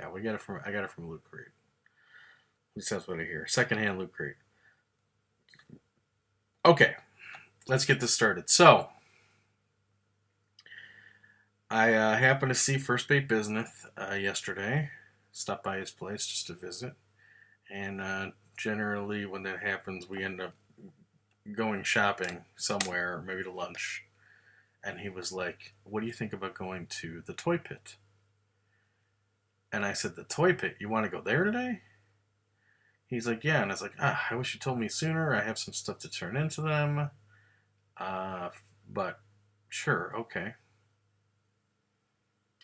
Yeah, I got it from Loot Crate. At least that's what I hear. Secondhand Loot Crate. Okay, let's get this started. So, I happened to see First Bait Bismuth yesterday. Stopped by his place just to visit. And generally, when that happens, we end up going shopping somewhere, maybe to lunch. And he was like, "What do you think about going to the Toy Pit?" And I said, "The Toy Pit? You want to go there today?" He's like, "Yeah." And I was like, I wish you told me sooner. I have some stuff to turn into them. Uh, but sure, okay.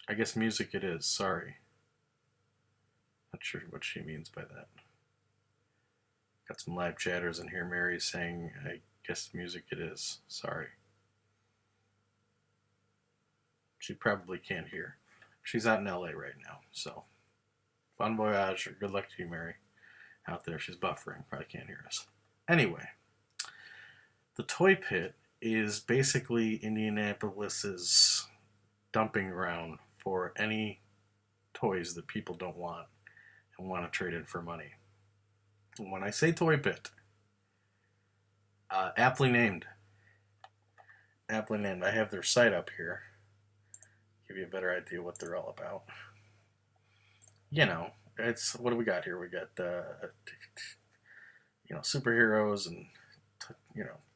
I guess music it is. Sorry. Not sure what she means by that. Got some live chatters in here. Mary's saying, "I guess music it is. Sorry." She probably can't hear. She's out in LA right now. So, bon voyage. Or good luck to you, Mary. Out there. She's buffering. Probably can't hear us. Anyway, the Toy Pit is basically Indianapolis's dumping ground for any toys that people don't want and want to trade in for money. And when I say Toy Pit, aptly named. Aptly named. I have their site up here. Give you a better idea what they're all about. You know, it's what do we got here? We got superheroes and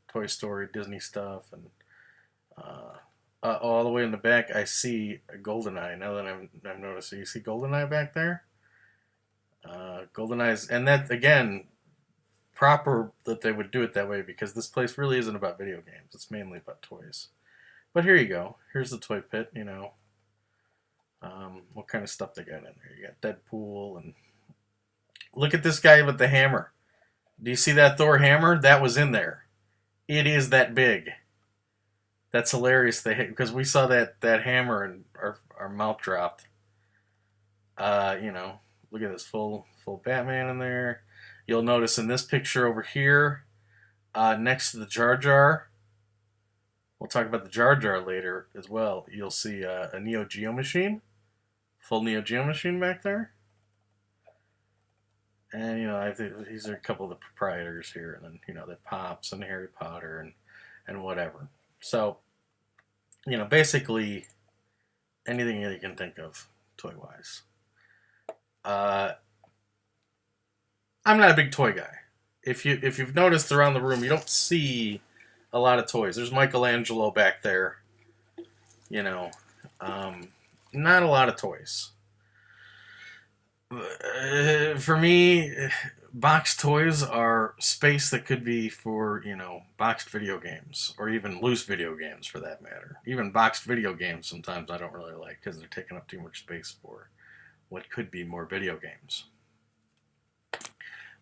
Toy Story, Disney stuff, and all the way in the back I see a GoldenEye. Now that I'm noticing, you see GoldenEye back there. GoldenEye's, and that again, proper that they would do it that way because this place really isn't about video games. It's mainly about toys. But here you go. Here's the Toy Pit. What kind of stuff they got in there? You got Deadpool, and look at this guy with the hammer. Do you see that Thor hammer? That was in there. It is that big. That's hilarious. Because we saw that hammer and our mouth dropped. Look at this full Batman in there. You'll notice in this picture over here, next to the Jar Jar. We'll talk about the Jar Jar later as well. You'll see a Neo Geo machine, full Neo Geo machine back there. And these are a couple of the proprietors here, and then the Pops and Harry Potter and whatever. So, basically anything that you can think of toy wise. I'm not a big toy guy. If you've noticed around the room, you don't see a lot of toys. There's Michelangelo back there. Not a lot of toys. For me, boxed toys are space that could be for, boxed video games or even loose video games for that matter. Even boxed video games sometimes I don't really like because they're taking up too much space for what could be more video games.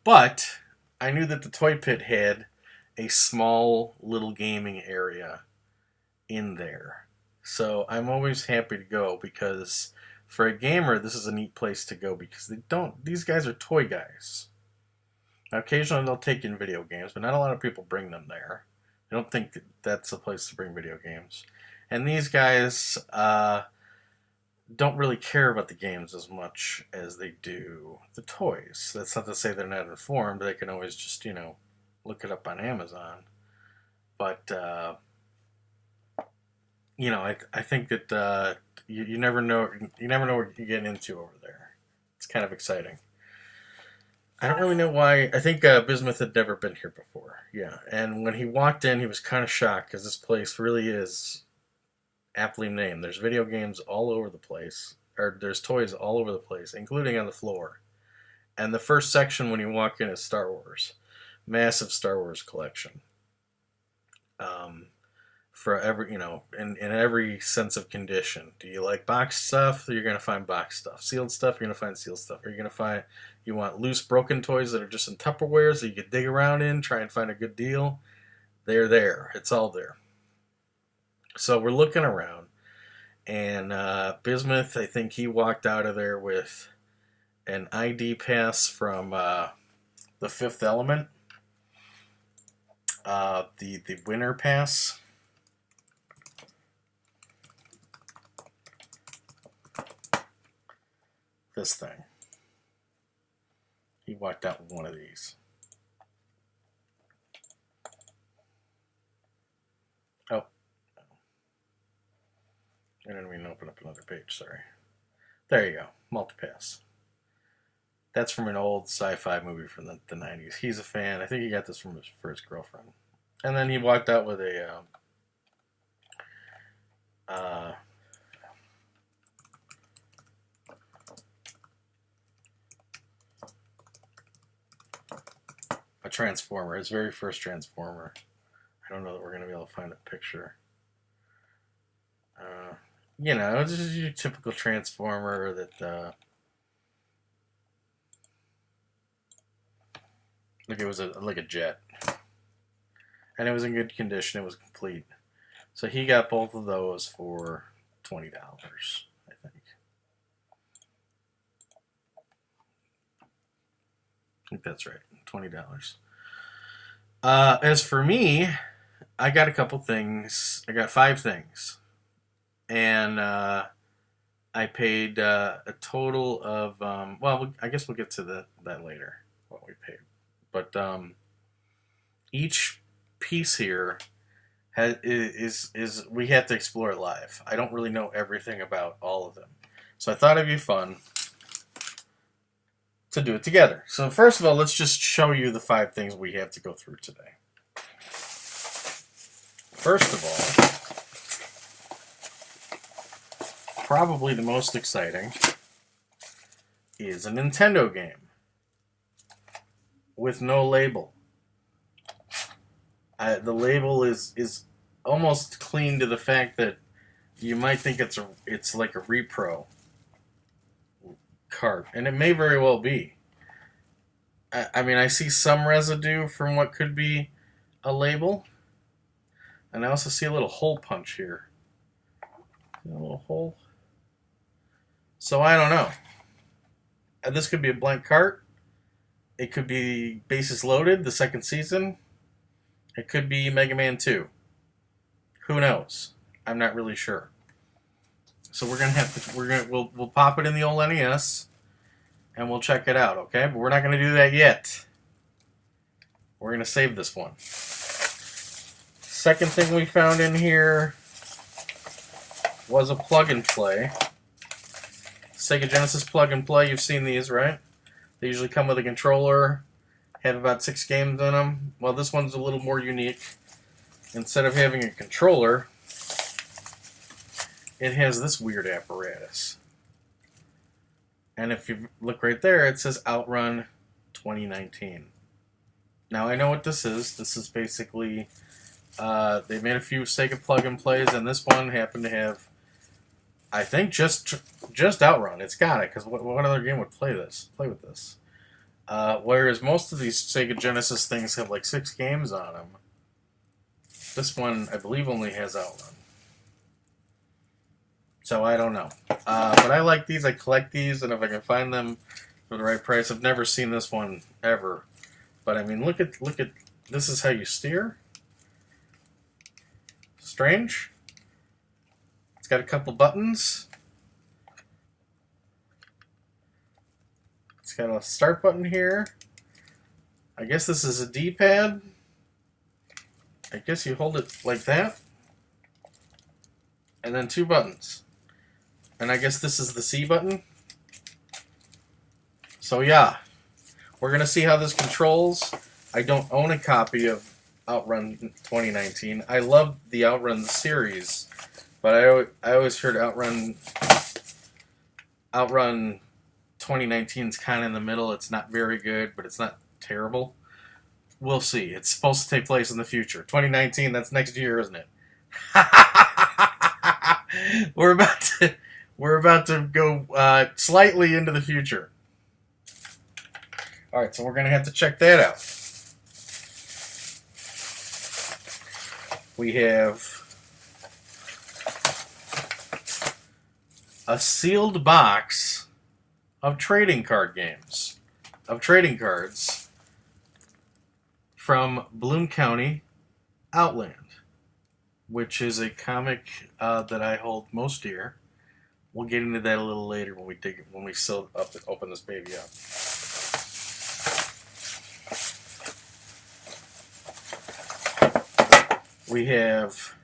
But I knew that the Toy Pit had a small little gaming area in there. So I'm always happy to go because for a gamer, this is a neat place to go because these guys are toy guys. Now, occasionally they'll take in video games, but not a lot of people bring them there. I don't think that's a place to bring video games. And these guys don't really care about the games as much as they do the toys. That's not to say they're not informed. They can always just, look it up on Amazon. But, I think that you never know. You never know what you're getting into over there. It's kind of exciting. I don't really know why. I think Bismuth had never been here before. Yeah, and when he walked in, he was kind of shocked because this place really is aptly named. There's video games all over the place, or there's toys all over the place, including on the floor. And the first section when you walk in is Star Wars, massive Star Wars collection. For every, in every sense of condition. Do you like boxed stuff? You're going to find boxed stuff. Sealed stuff, you're going to find sealed stuff. You're going to find, you want loose, broken toys that are just in Tupperware so you can dig around in, try and find a good deal. They're there. It's all there. So we're looking around. And Bismuth, I think he walked out of there with an ID pass from The Fifth Element. The winner pass. this thing. He walked out with one of these. Oh. I didn't even open up another page, sorry. There you go, Multipass. That's from an old sci-fi movie from the 90s. He's a fan. I think he got this from for his girlfriend. And then he walked out with a Transformer, his very first Transformer. I don't know that we're going to be able to find a picture. You know, this is your typical Transformer that, like it was like a jet. And it was in good condition, it was complete. So he got both of those for $20, I think. I think that's right, $20. As for me, I got a couple things. I got 5 things. And I paid a total of, well, I guess we'll get to that later, what we paid. But each piece here is we have to explore it live. I don't really know everything about all of them. So I thought it'd be fun to do it together. So first of all, let's just show you the 5 things we have to go through today. First of all, probably the most exciting is a Nintendo game with no label. The label is almost clean to the fact that you might think it's like a repro cart, and it may very well be. I mean, I see some residue from what could be a label, and I also see a little hole punch here. A little hole. So I don't know. This could be a blank cart. It could be Bases Loaded, the second season. It could be Mega Man 2. Who knows? I'm not really sure. So we're gonna have to we'll pop it in the old NES and we'll check it out, okay? But we're not gonna do that yet. We're gonna save this one. Second thing we found in here was a plug and play. Sega Genesis plug and play. You've seen these, right? They usually come with a controller, have about 6 games in them. Well, this one's a little more unique. Instead of having a controller, it has this weird apparatus. And if you look right there, it says Outrun 2019. Now, I know what this is. This is basically, they made a few Sega plug and plays, and this one happened to have, I think, just Outrun. It's got it, because what other game would play with this? Whereas most of these Sega Genesis things have like 6 games on them. This one, I believe, only has Outrun. So I don't know. But I like these. I collect these, and if I can find them for the right price, I've never seen this one ever. But I mean, look at this is how you steer. Strange. It's got a couple buttons. It's got a start button here. I guess this is a D-pad. I guess you hold it like that. And then 2 buttons. And I guess this is the C button. So yeah, we're going to see how this controls. I don't own a copy of Outrun 2019. I love the Outrun series, but I always heard Outrun 2019 is kind of in the middle. It's not very good, but it's not terrible. We'll see. It's supposed to take place in the future. 2019, that's next year, isn't it? We're about to go slightly into the future. All right, so we're going to have to check that out. We have a sealed box of trading card games, of trading cards from Bloom County Outland, which is a comic that I hold most dear. We'll get into that a little later when we open this baby up. We have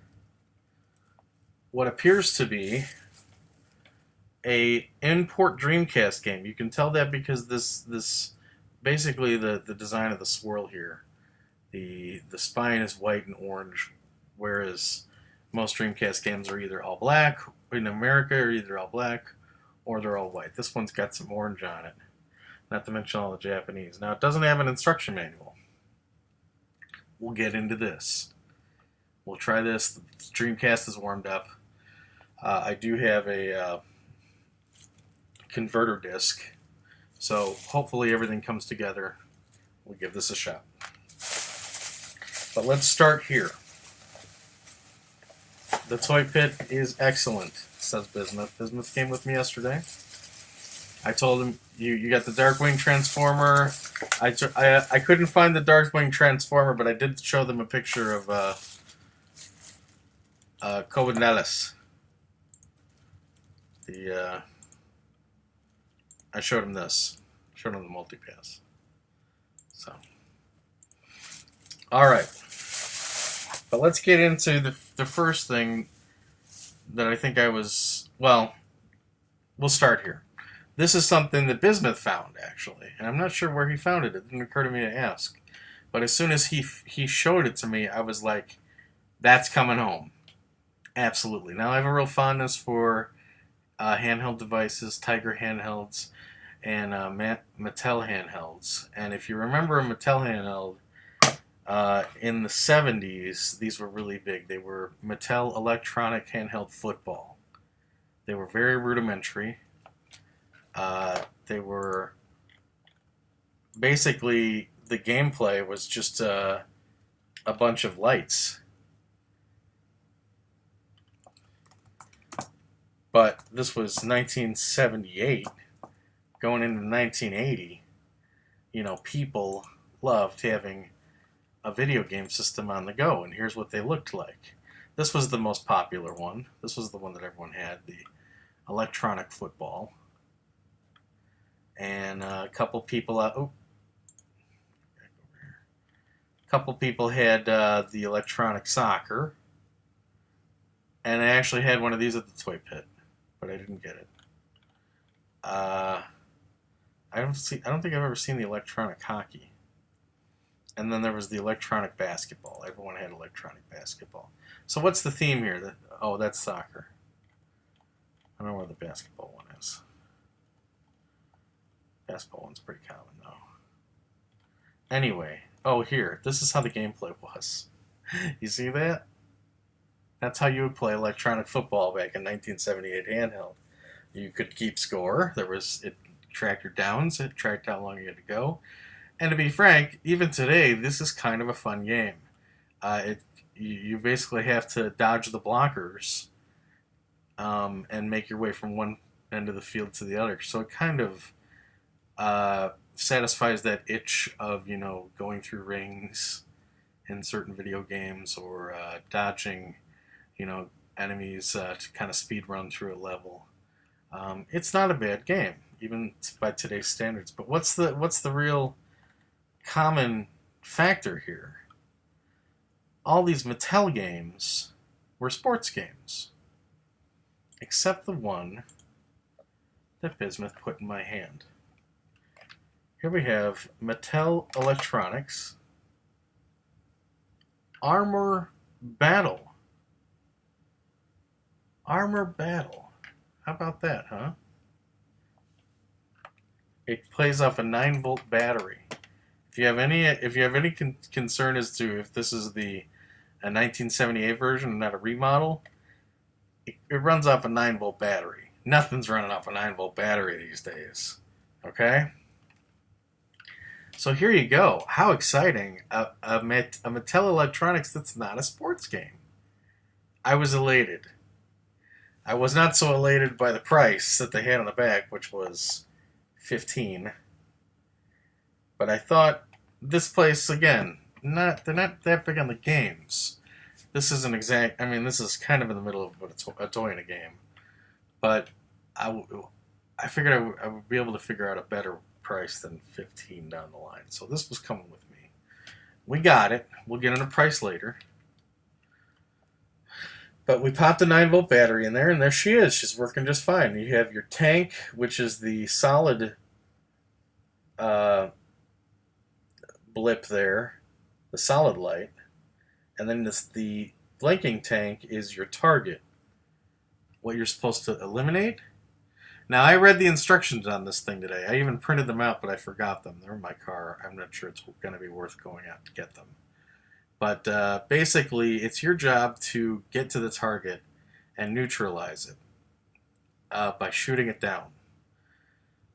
what appears to be a import Dreamcast game. You can tell that because this basically the design of the swirl here. The spine is white and orange, whereas most Dreamcast games are either all black in America, or either all black or they're all white. This one's got some orange on it, not to mention all the Japanese. Now, it doesn't have an instruction manual. We'll get into this. We'll try this. The Dreamcast is warmed up. I do have a converter disc, so hopefully everything comes together. We'll give this a shot. But let's start here. The Toy Pit is excellent, says Bismuth. Bismuth came with me yesterday. I told him, you got the Darkwing Transformer. I couldn't find the Darkwing Transformer, but I did show them a picture of Cobanellis. I showed him this. Showed him the multipass. So, all right. But let's get into the first thing that I think we'll start here. This is something that Bismuth found, actually. And I'm not sure where he found it. It didn't occur to me to ask. But as soon as he showed it to me, I was like, that's coming home. Absolutely. Now, I have a real fondness for handheld devices, Tiger handhelds, and Mattel handhelds. And if you remember a Mattel handheld, in the 70s, these were really big. They were Mattel Electronic Handheld Football. They were very rudimentary. They were basically, the gameplay was just a bunch of lights. But this was 1978. Going into 1980, people loved having a video game system on the go, and here's what they looked like. This was the most popular one. This was the one that everyone had, the electronic football. And a couple people had the electronic soccer, and I actually had one of these at the Toy Pit, but I didn't get it. I don't think I've ever seen the electronic hockey. And then there was the electronic basketball. Everyone had electronic basketball. So what's the theme here? That's soccer. I don't know where the basketball one is. Basketball one's pretty common, though. Anyway, here. This is how the gameplay was. You see that? That's how you would play electronic football back in 1978 handheld. You could keep score. It tracked your downs. It tracked how long you had to go. And to be frank, even today, this is kind of a fun game. You basically have to dodge the blockers and make your way from one end of the field to the other. So it kind of satisfies that itch of, going through rings in certain video games, or dodging, enemies to kind of speed run through a level. It's not a bad game, even by today's standards. But what's the real common factor here? All these Mattel games were sports games, except the one that Bismuth put in my hand. Here we have Mattel Electronics Armor Battle. Armor Battle. How about that, huh? It plays off a 9-volt battery. If you have any concern as to if this is a 1978 version and not a remodel, it runs off a 9-volt battery. Nothing's running off a 9-volt battery these days. Okay? So here you go. How exciting. A Mattel Electronics that's not a sports game. I was elated. I was not so elated by the price that they had on the back, which was $15. But I thought, this place, again, they're not that big on the games. This is this is kind of in the middle of a toy in a game. But I figured I would be able to figure out a better price than 15 down the line. So this was coming with me. We got it. We'll get in a price later. But we popped a 9-volt battery in there, and there she is. She's working just fine. You have your tank, which is the solid uh, blip there, the solid light. And then the blinking tank is your target, what you're supposed to eliminate. Now, I read the instructions on this thing today. I even printed them out, but I forgot them. They're in my car. I'm not sure it's going to be worth going out to get them. But basically, it's your job to get to the target and neutralize it by shooting it down.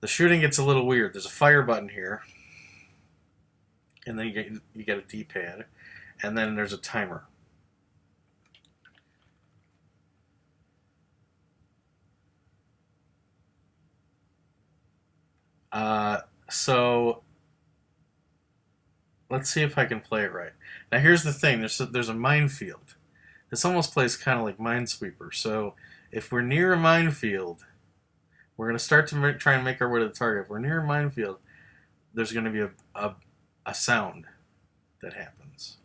The shooting gets a little weird. There's a fire button here, and then you get a D-pad, and then there's a timer. So let's see if I can play it right. Now here's the thing. There's a minefield. This almost plays kind of like Minesweeper. So if we're near a minefield, we're going to start to try and make our way to the target. If we're near a minefield, there's going to be a sound that happens.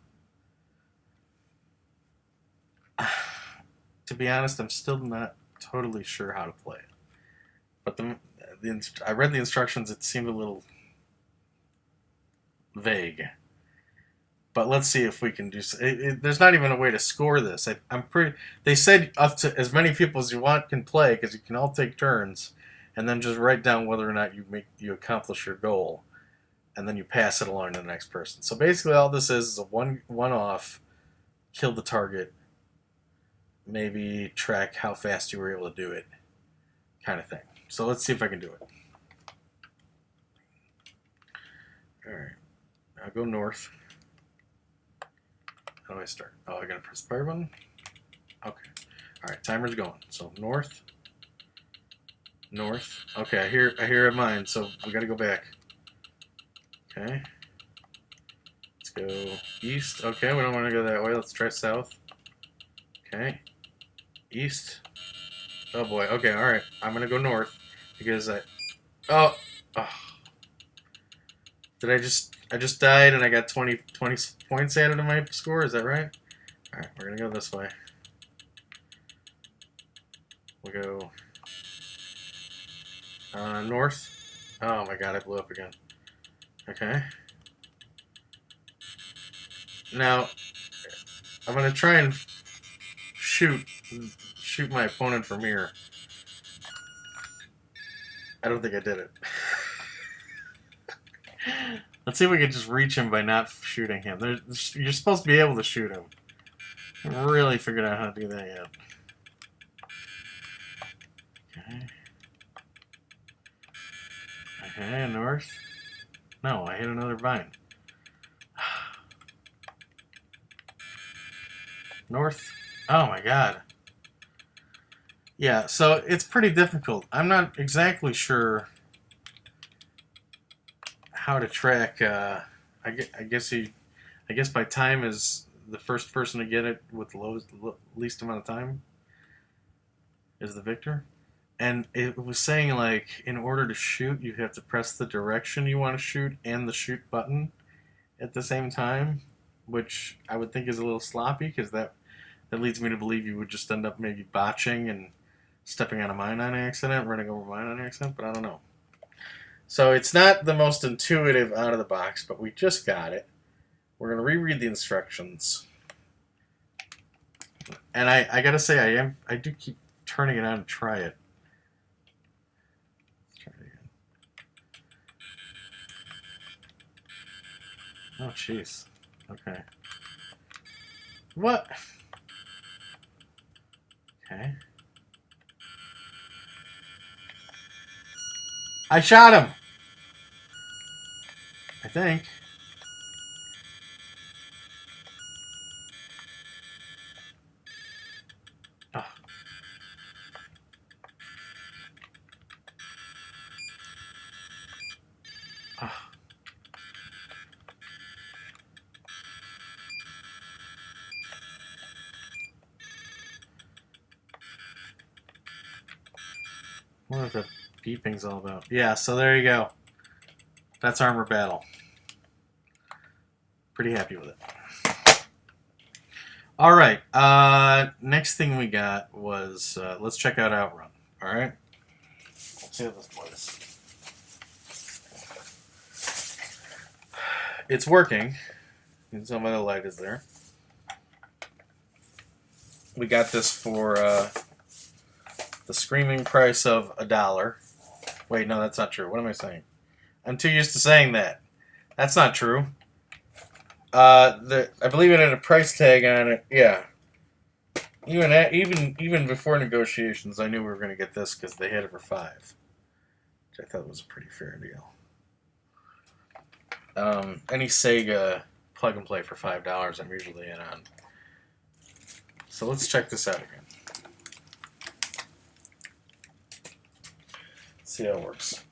To be honest, I'm still not totally sure how to play it. But I read the instructions. It seemed a little vague. But let's see if we can do. There's not even a way to score this. I'm pretty. They said up to as many people as you want can play because you can all take turns, and then just write down whether or not you accomplish your goal, and then you pass it along to the next person. So basically, all this is a one-off, kill the target, maybe track how fast you were able to do it, kind of thing. So let's see if I can do it. All right, I'll go north. How do I start? Oh, I gotta press the fire button? Okay. Alright, timer's going. So north. North. Okay, I hear it mine, so we gotta go back. Okay. Let's go east. Okay, we don't want to go that way. Let's try south. Okay. East. Oh boy. Okay, alright. I'm gonna go north because Oh! Did I just died and I got 20 points added to my score? Is that right? Alright, we're gonna go this way. We'll go north. Oh my god, I blew up again. Okay. Now, I'm gonna try and shoot my opponent from here. I don't think I did it. Let's see if we can just reach him by not shooting him. You're supposed to be able to shoot him. I haven't really figured out how to do that yet. Okay. Okay, north. No, I hit another vine. North. Oh my god. Yeah, so it's pretty difficult. I'm not exactly sure how to track. I guess by time is the first person to get it with the least amount of time is the victor. And it was saying like in order to shoot, you have to press the direction you want to shoot and the shoot button at the same time, which I would think is a little sloppy because that leads me to believe you would just end up maybe botching and stepping on a mine on accident, running over a mine on accident, but I don't know. So it's not the most intuitive out of the box, but we just got it. We're going to reread the instructions. And I gotta say, I do keep turning it on to try it. Let's try it again. Oh, jeez. Okay. What? Okay. I shot him! I think. Oh. Oh. What are the beeping's all about? Yeah, so there you go. That's Armor Battle. Pretty happy with it. All right. Next thing we got was let's check out Outrun. All right. Let's see how this plays. It's working. You can tell by the light is there. We got this for the screaming price of $1. Wait, no, that's not true. What am I saying? I'm too used to saying that. That's not true. I believe it had a price tag on it. Yeah. Even before negotiations, I knew we were going to get this because they had it for $5, which I thought was a pretty fair deal. Any Sega plug and play for $5, I'm usually in on. So let's check this out again. See how it works.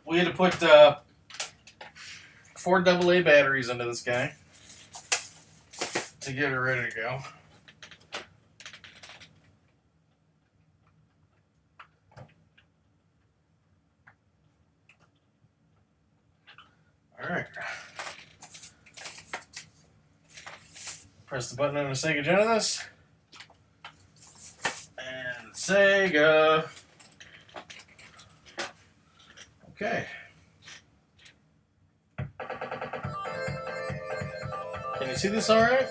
We had to put 4 AA batteries into this guy to get it ready to go. Alright. Press the button on the Sega Genesis. And Sega. Okay. Can you see this alright?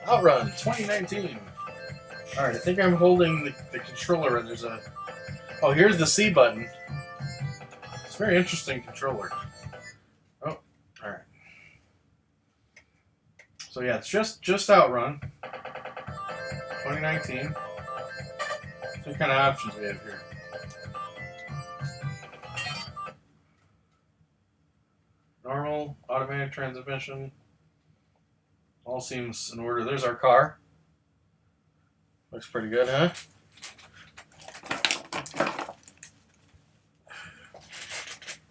Outrun 2019. Alright, I think I'm holding the controller and there's a... Oh, here's the C button. It's a very interesting controller. Oh, alright. So yeah, it's just Outrun 2019. So what kind of options we have here? Normal, automatic transmission. All seems in order. There's our car. Looks pretty good, huh?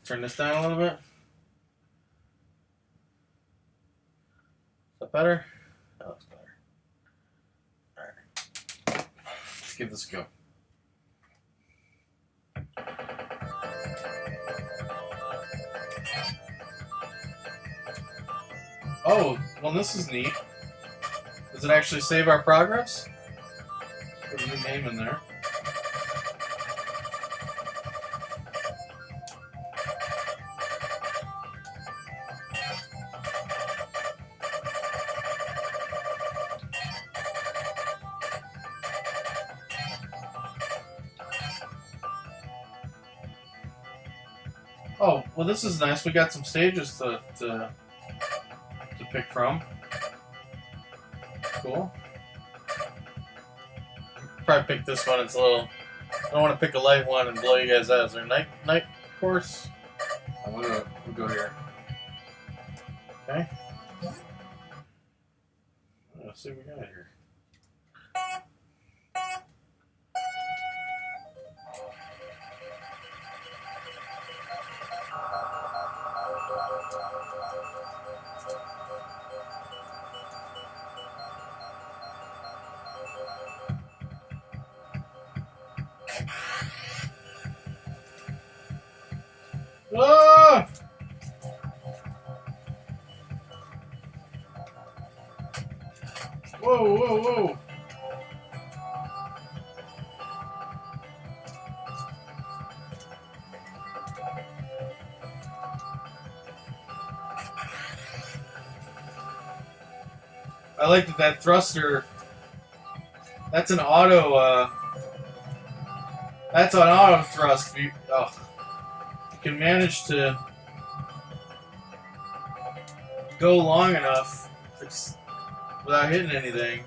Turn this down a little bit. Is that better? That looks better. Alright. Let's give this a go. Oh, well, this is neat. Does it actually save our progress? Put a new name in there. Oh, well, this is nice. We got some stages to pick from. Cool. Probably pick this one. It's a little... I don't want to pick a light one and blow you guys out. Is there a night course? We'll go here. Okay. Let's see what we got here. Ah! Whoa, whoa, whoa. I like that thruster. That's an auto, that's an auto thrust. Oh. You can manage to go long enough without hitting anything.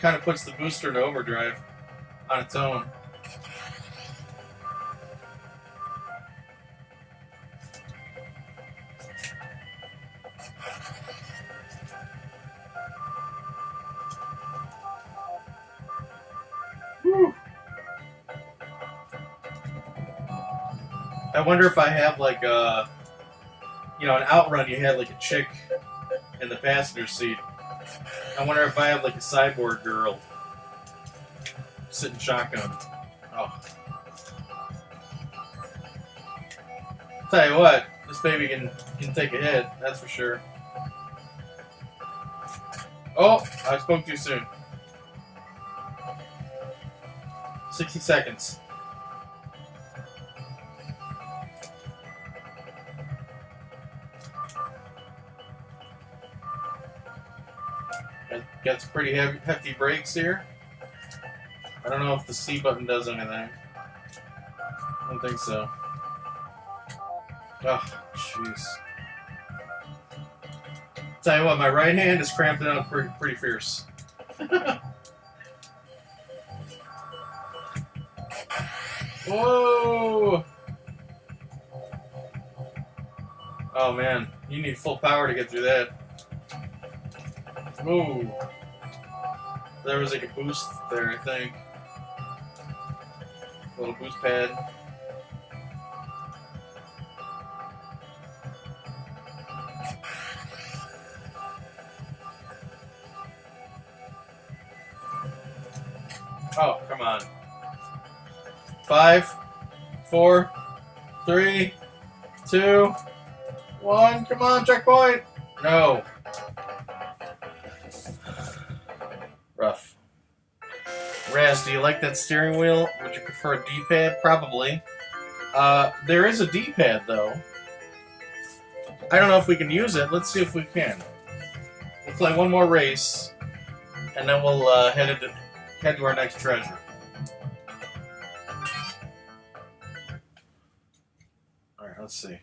Kind of puts the booster into overdrive on its own. Whew. I wonder if I have like a, you know, in Outrun you had like a chick in the passenger seat. I wonder if I have like a cyborg girl sitting shotgun. Oh. Tell you what, this baby can take a hit, that's for sure. Oh, I spoke too soon. 60 seconds. Got some pretty hefty brakes here. I don't know if the C button does anything. I don't think so. Oh, jeez. Tell you what, my right hand is cramping up pretty fierce. Whoa! Oh man, you need full power to get through that. Whoa! There was like a boost there, I think. A little boost pad. Oh, come on. 5, 4, 3, 2, 1. Come on, checkpoint! No. Rough. Raz, do you like that steering wheel? Would you prefer a D-pad? Probably. There is a D-pad, though. I don't know if we can use it. Let's see if we can. We'll play one more race, and then we'll head to our next treasure. Alright, let's see.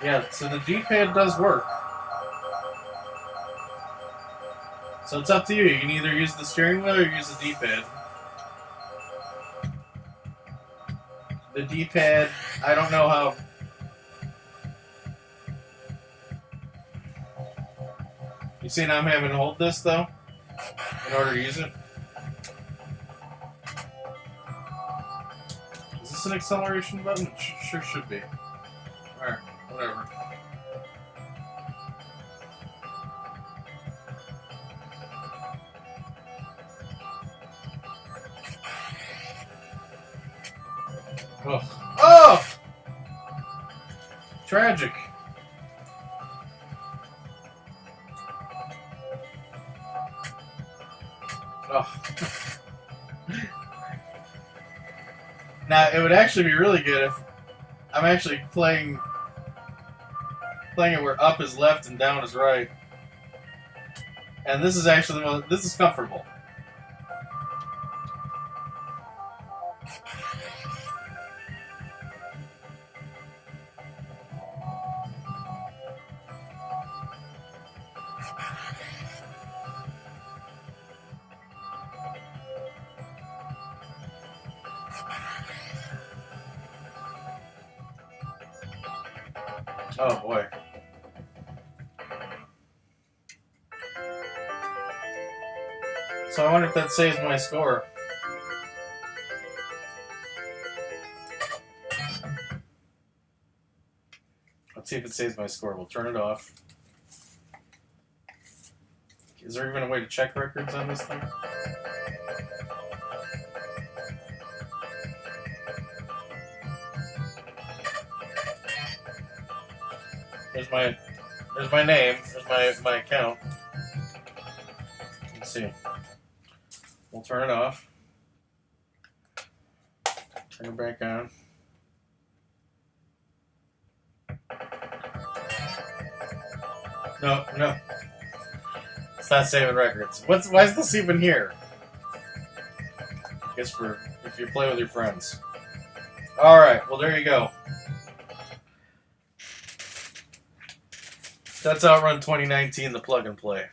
Yeah, so the D-pad does work. So it's up to you. You can either use the steering wheel or use the D-pad. The D-pad, I don't know how... You see now I'm having to hold this, though, in order to use it? Is this an acceleration button? It sure should be. Alright, whatever. Oh! Oh! Tragic. Oh. Now, it would actually be really good if I'm actually playing it where up is left and down is right. And this is actually this is comfortable. Oh boy. So I wonder if that saves my score. Let's see if it saves my score. We'll turn it off. Is there even a way to check records on this thing? There's my name. There's my account. Let's see. We'll turn it off. Turn it back on. No. It's not saving records. Why is this even here? I guess for if you play with your friends. Alright, well there you go. That's Outrun 2019, the plug and play.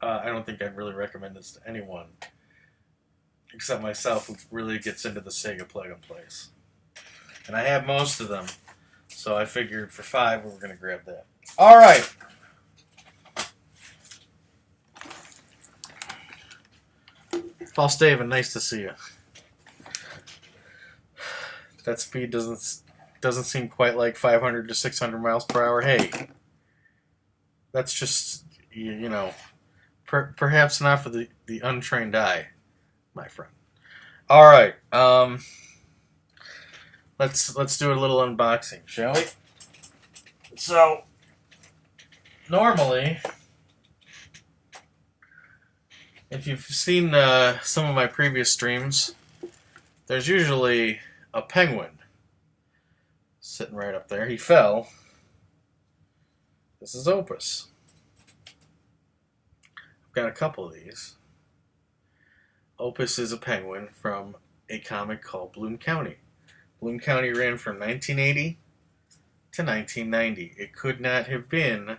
I don't think I'd really recommend this to anyone except myself, who really gets into the Sega plug and plays. And I have most of them, so I figured for $5 we were going to grab that. All right. Paul Staven, nice to see you. that speed doesn't seem quite like 500 to 600 miles per hour. Hey, that's just you know perhaps not for the untrained eye, my friend. All right, let's do a little unboxing, shall we? So normally, if you've seen some of my previous streams, there's usually a penguin sitting right up there. He fell. This is Opus. I've got a couple of these. Opus is a penguin from a comic called Bloom County. Bloom County ran from 1980 to 1990. It could not have been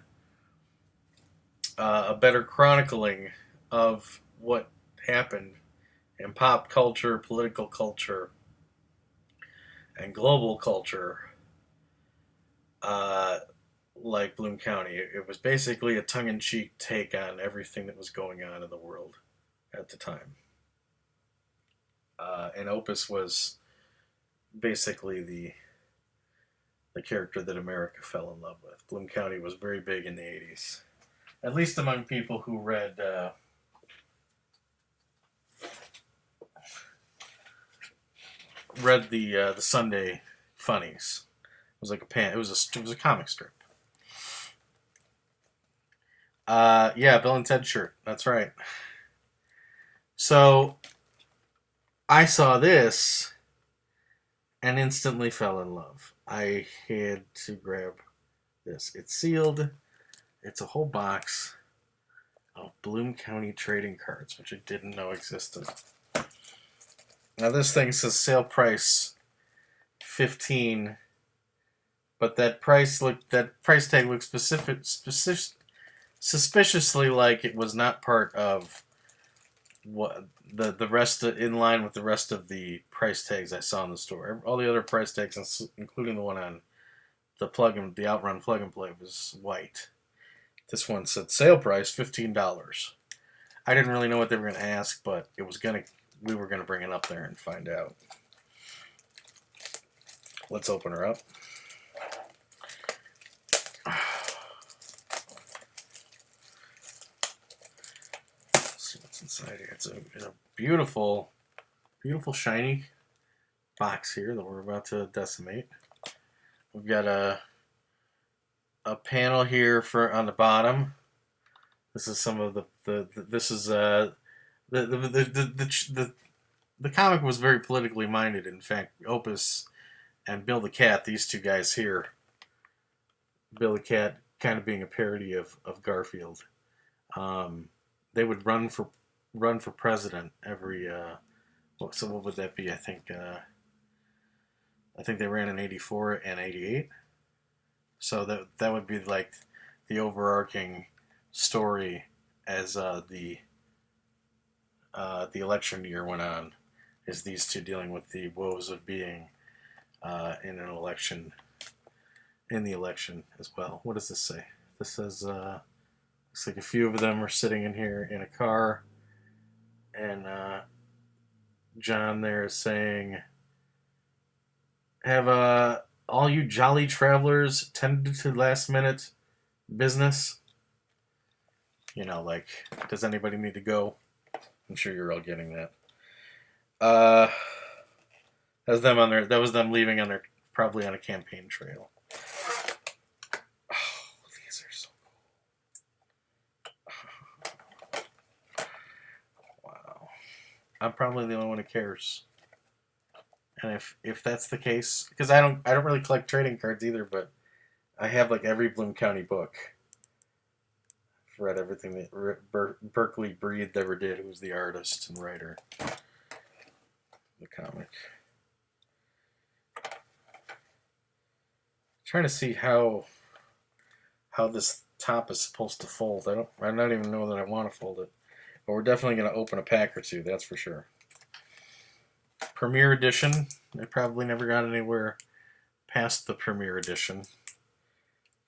a better chronicling of what happened in pop culture, political culture, and global culture, like Bloom County. It was basically a tongue-in-cheek take on everything that was going on in the world at the time. And Opus was basically the character that America fell in love with. Bloom County was very big in the 80s, at least among people who read the Sunday funnies. It was like it was a comic strip. Yeah, Bill and Ted shirt. That's right. So I saw this and instantly fell in love. I had to grab this. It's sealed. It's a whole box of Bloom County trading cards, which I didn't know existed. Now this thing says sale price $15, but that price tag looks suspiciously like it was not part of what the rest in line with the rest of the price tags I saw in the store. All the other price tags, including the one on the Outrun plug and play, was white. This one said sale price $15. I didn't really know what they were going to ask, but we were gonna bring it up there and find out. Let's open her up. Let's see what's inside here. It's a beautiful, beautiful shiny box here that we're about to decimate. We've got a panel here on the bottom. This is some of the comic was very politically minded. In fact, Opus and Bill the Cat, these two guys here, Bill the Cat kind of being a parody of Garfield. They would run for president every. So what would that be? I think they ran in '84 and '88. So that would be like the overarching story as the election year went on, is these two dealing with the woes of being in an election, in the election as well. What does this say? This says, looks like a few of them are sitting in here in a car, and John there is saying, have all you jolly travelers tended to last minute business? You know, like, does anybody need to go? I'm sure you're all getting that. That was them leaving on their, probably on a campaign trail. Oh, these are so cool. Wow. I'm probably the only one who cares. And if that's the case, because I don't really collect trading cards either, but I have like every Bloom County book. I've read everything that Berkeley Breed ever did, who was the artist and writer of the comic. I'm trying to see how this top is supposed to fold. I don't even know that I want to fold it, but we're definitely going to open a pack or two. That's for sure. Premiere Edition. I probably never got anywhere past the Premiere Edition,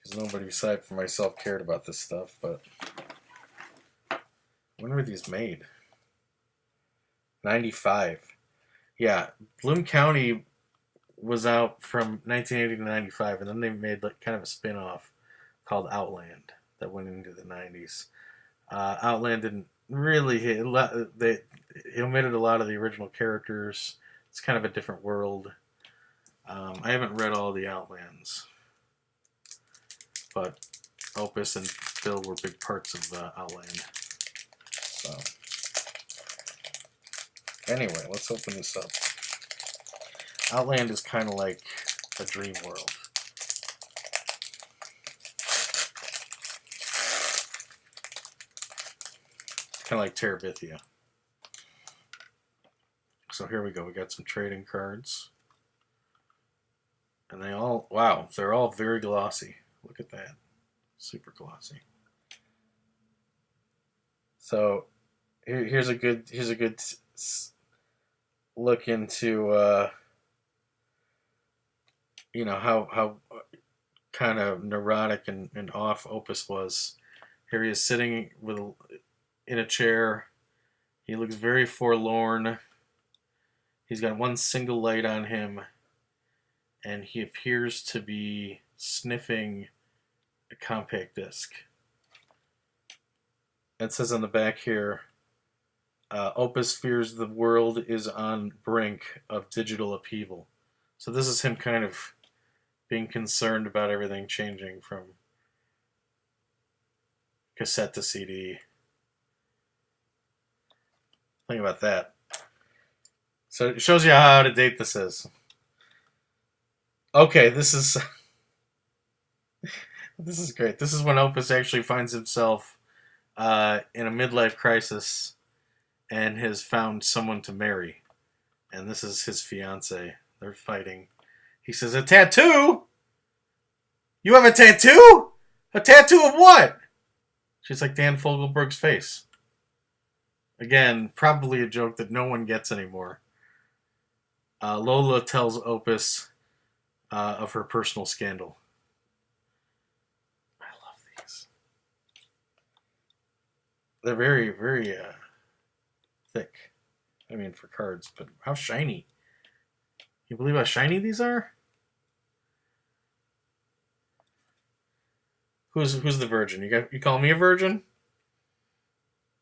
because nobody aside from myself cared about this stuff. But when were these made? 95. Yeah, Bloom County was out from 1980 to 95, and then they made like kind of a spin-off called Outland that went into the 90s. Outland didn't really hit. They it omitted a lot of the original characters. It's kind of a different world. I haven't read all the Outlands, but Opus and Bill were big parts of Outland. So, anyway, let's open this up. Outland is kind of like a dream world. Kind of like Terabithia. So here we go. We got some trading cards. And they all, wow, they're all very glossy. Look at that. Super glossy. So here's a good look into how kind of neurotic and off Opus was. Here he is sitting in a chair. He looks very forlorn. He's got one single light on him, and he appears to be sniffing a compact disc. It says on the back here, Opus fears the world is on brink of digital upheaval. So this is him kind of being concerned about everything changing from cassette to CD. Think about that. So it shows you how out of date this is. Okay, this is this is great. This is when Opus actually finds himself in a midlife crisis and has found someone to marry. And this is his fiance. They're fighting. He says, "A tattoo? You have a tattoo? A tattoo of what?" She's like Dan Fogelberg's face. Again, probably a joke that no one gets anymore. Lola tells Opus of her personal scandal. I love these. They're very, very thick. I mean, for cards, but how shiny. You believe how shiny these are? Who's the virgin? You call me a virgin?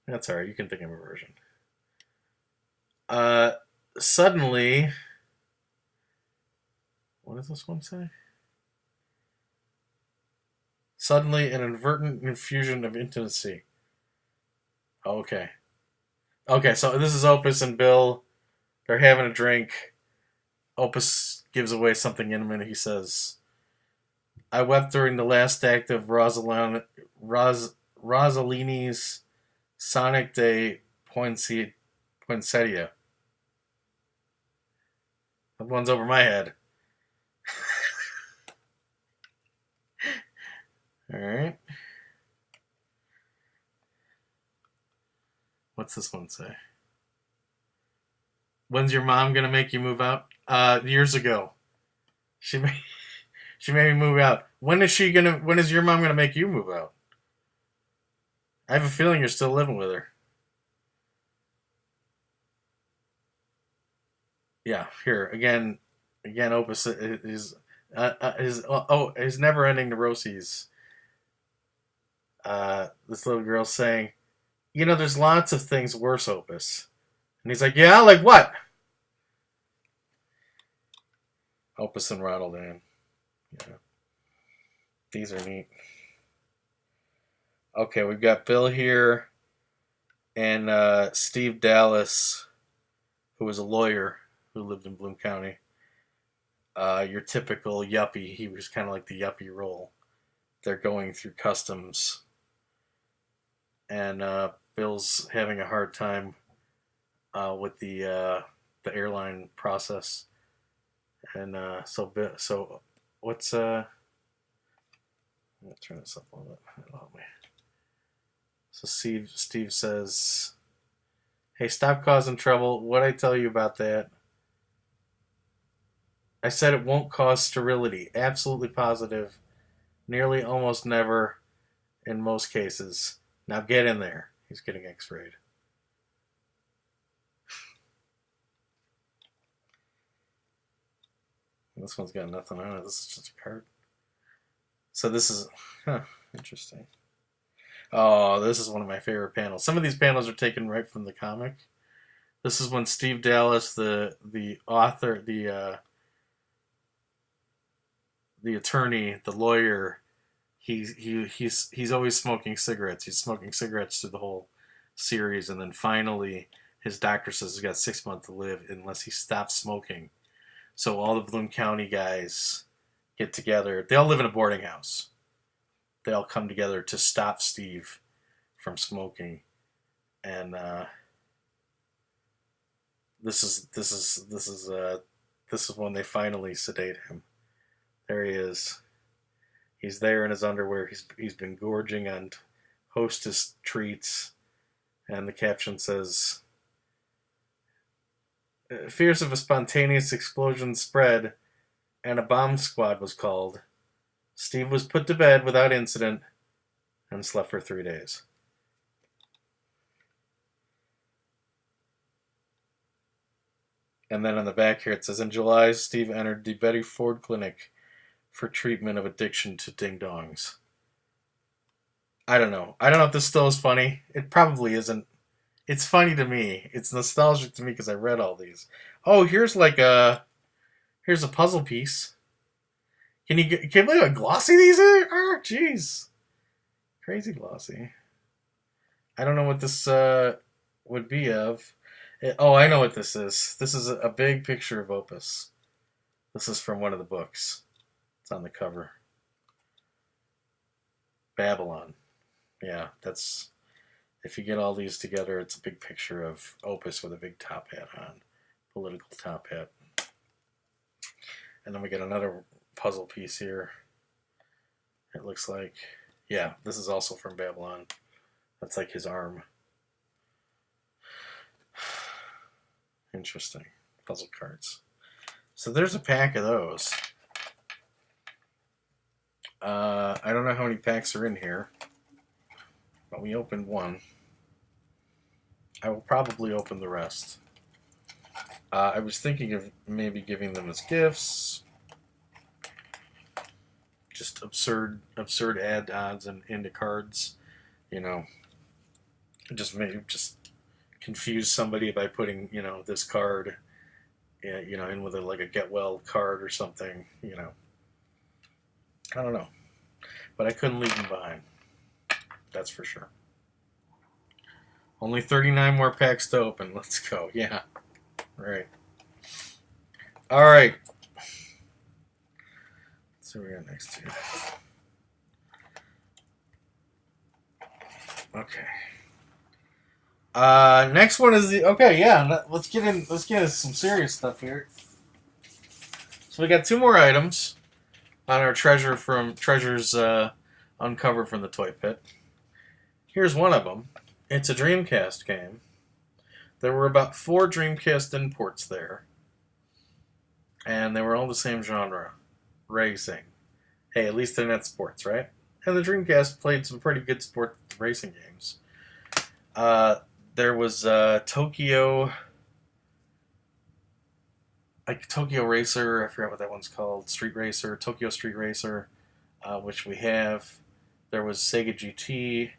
That's alright, you can think I'm a virgin. Suddenly, what does this one say? Suddenly, an inadvertent infusion of intimacy. Okay. Okay, so this is Opus and Bill. They're having a drink. Opus gives away something intimate. He says, "I wept during the last act of Rossellini's Sonic de Poinsettia." That one's over my head. Alright. What's this one say? "When's your mom gonna make you move out?" Years ago. She made me move out. When is your mom gonna make you move out? I have a feeling you're still living with her. Yeah, here again. Opus is his never-ending neuroses. This little girl saying, "There's lots of things worse, Opus," and he's like, "Yeah, like what?" Opus and Ronald Ann. Yeah, these are neat. Okay, we've got Bill here and Steve Dallas, who was a lawyer who lived in Bloom County. Your typical yuppie. He was kind of like the yuppie role. They're going through customs, and Bill's having a hard time with the airline process, and so what's I'm gonna turn this up a little bit. So Steve says, "Hey, stop causing trouble. What'd I tell you about that?" "I said it won't cause sterility. Absolutely positive. Nearly almost never in most cases. Now get in there." He's getting x-rayed. This one's got nothing on it. This is just a card. So this is, huh, interesting. Oh, this is one of my favorite panels. Some of these panels are taken right from the comic. This is when Steve Dallas, the author, the attorney, the lawyer, he's always smoking cigarettes. He's smoking cigarettes through the whole series, and then finally his doctor says he's got 6 months to live unless he stops smoking. So all the Bloom County guys get together. They all live in a boarding house. They all come together to stop Steve from smoking, and this is when they finally sedate him. There he is. He's there in his underwear. He's been gorging on Hostess treats, and the caption says, "Fears of a spontaneous explosion spread, and a bomb squad was called. Steve was put to bed without incident and slept for 3 days." And then on the back here it says, "In July, Steve entered the Betty Ford Clinic for treatment of addiction to ding-dongs." I don't know. I don't know if this still is funny. It probably isn't. It's funny to me. It's nostalgic to me because I read all these. Oh, here's a puzzle piece. Can you believe how glossy these are? Jeez. Crazy glossy. I don't know what this would be of. Oh, I know what this is. This is a big picture of Opus. This is from one of the books. It's on the cover. Babylon. Yeah, that's... If you get all these together, it's a big picture of Opus with a big top hat on. Political top hat. And then we get another puzzle piece here. It looks like... Yeah, this is also from Babylon. That's like his arm. Interesting. Puzzle cards. So there's a pack of those. I don't know how many packs are in here, but we opened one. I will probably open the rest. I was thinking of maybe giving them as gifts. Just absurd add-ons and into cards. You know, just confuse somebody by putting, this card, in with like a get well card or something. I don't know, but I couldn't leave them behind. That's for sure. Only 39 more packs to open. Let's go. Yeah. Right. All right. Let's see what we got next here. Okay. Next one is okay. Yeah. Let's get into some serious stuff here. So we got 2 more items on our treasures uncovered from the Toy Pit. Here's one of them. It's a Dreamcast game. There were about 4 Dreamcast imports there, and they were all the same genre, racing. Hey, at least they're not sports, right? And the Dreamcast played some pretty good sport racing games. There was Tokyo Racer. I forgot what that one's called. Tokyo Street Racer, which we have. There was Sega GT.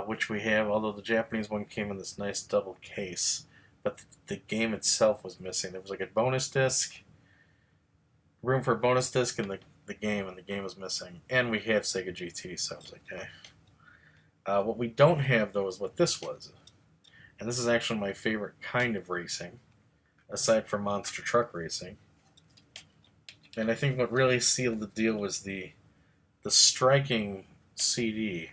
Which we have, although the Japanese one came in this nice double case. But the game itself was missing. There was like a bonus disc, room for a bonus disc, and the game was missing. And we have Sega GT, so I was like, hey. What we don't have, though, is what this was. And this is actually my favorite kind of racing, aside from monster truck racing. And I think what really sealed the deal was the striking CD.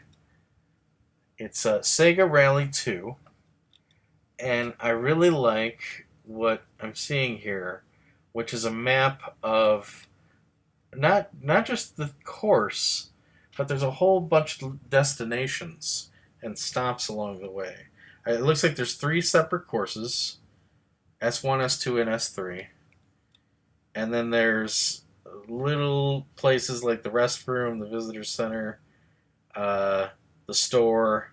It's Sega Rally 2, and I really like what I'm seeing here, which is a map of not just the course, but there's a whole bunch of destinations and stops along the way. It looks like there's 3 separate courses, S1, S2, and S3, and then there's little places like the restroom, the visitor center, the store,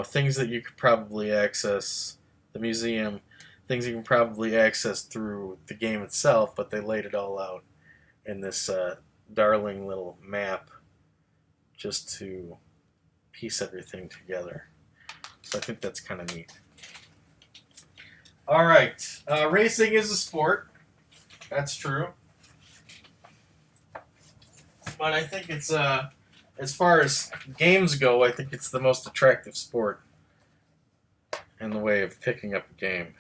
things that you could probably access, the museum. things you can probably access through the game itself, but they laid it all out in this darling little map just to piece everything together. So I think that's kind of neat. All right, racing is a sport. That's true. But I think it's, as far as games go, I think it's the most attractive sport in the way of picking up a game.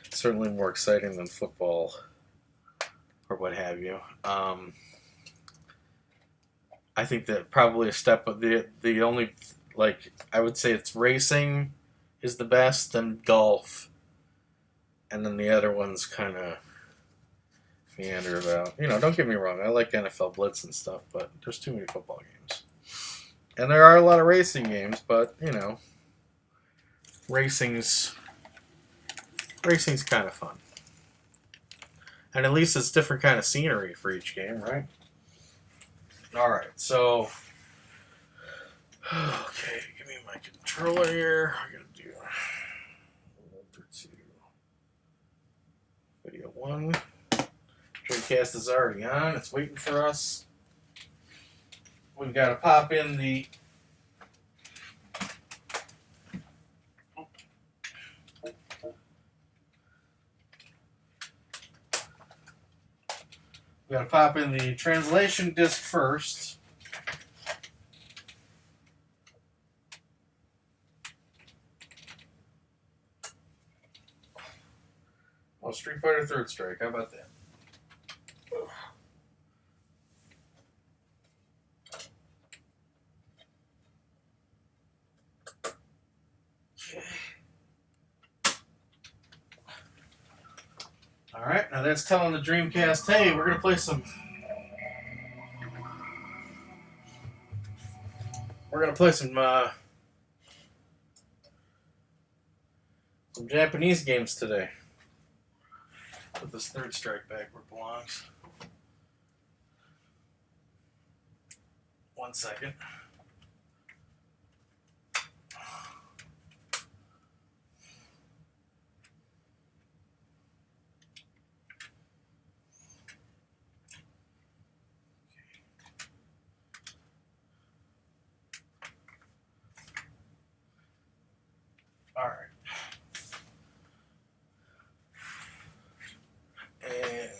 Certainly more exciting than football or what have you. I think that probably a step of the only, like, I would say it's racing is the best, then golf, and then the other ones kind of meander about. Don't get me wrong, I like NFL Blitz and stuff, but there's too many football games. And there are a lot of racing games, but, racing's kind of fun. And at least it's different kind of scenery for each game, right? Alright, so... Okay, give me my controller here. I'm going to do... Number 2. Video 1. Dreamcast is already on. It's waiting for us. We've got to pop in the... We've got to pop in the translation disc first. Oh, Street Fighter Third Strike. How about that? All right, now that's telling the Dreamcast, hey, we're gonna play some. We're gonna play some Japanese games today. Put this Third Strike back where it belongs. 1 second. All right. And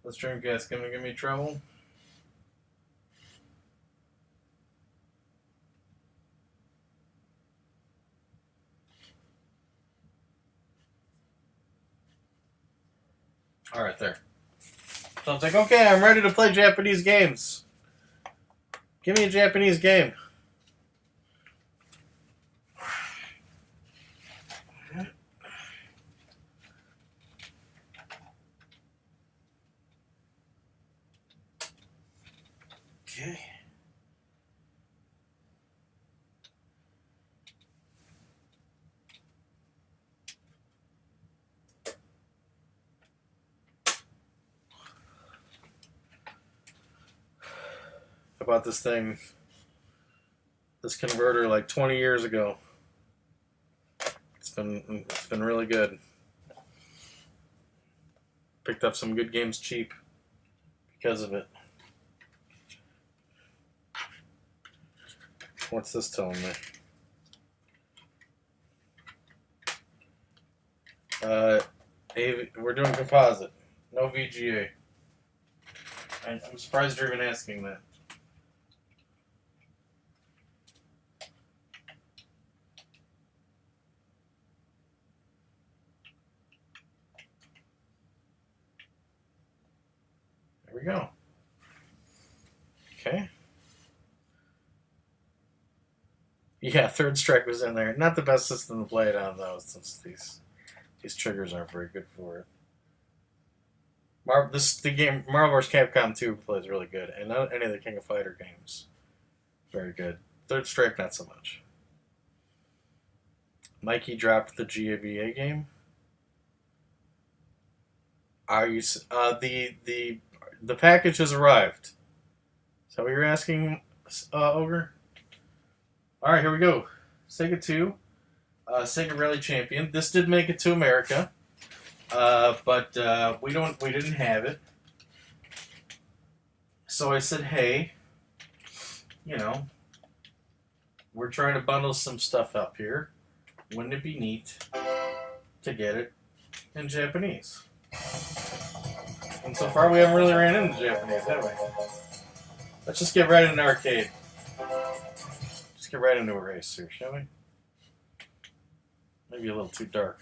this Dreamcast gonna give me trouble. All right, there. So I was like, okay, I'm ready to play Japanese games. Give me a Japanese game. Okay. I bought this thing, this converter, like 20 years ago. It's been really good. Picked up some good games cheap because of it. What's this telling me? We're doing composite. No VGA. I'm surprised you're even asking that. There we go. Okay. Yeah, Third Strike was in there. Not the best system to play it on, though, since these triggers aren't very good for it. The game Marvel vs. Capcom 2 plays really good, and not any of the King of Fighter games. Very good. Third Strike, not so much. Mikey dropped the GAVA game. Are you the package has arrived? Is that what you're asking, Ogre? All right, here we go. Sega 2, Sega Rally Champion. This did make it to America, but we didn't have it. So I said, hey, you know, we're trying to bundle some stuff up here. Wouldn't it be neat to get it in Japanese? And so far, we haven't really ran into Japanese, have we? Let's just get right into arcade. Just get right into a race here, shall we? Maybe a little too dark.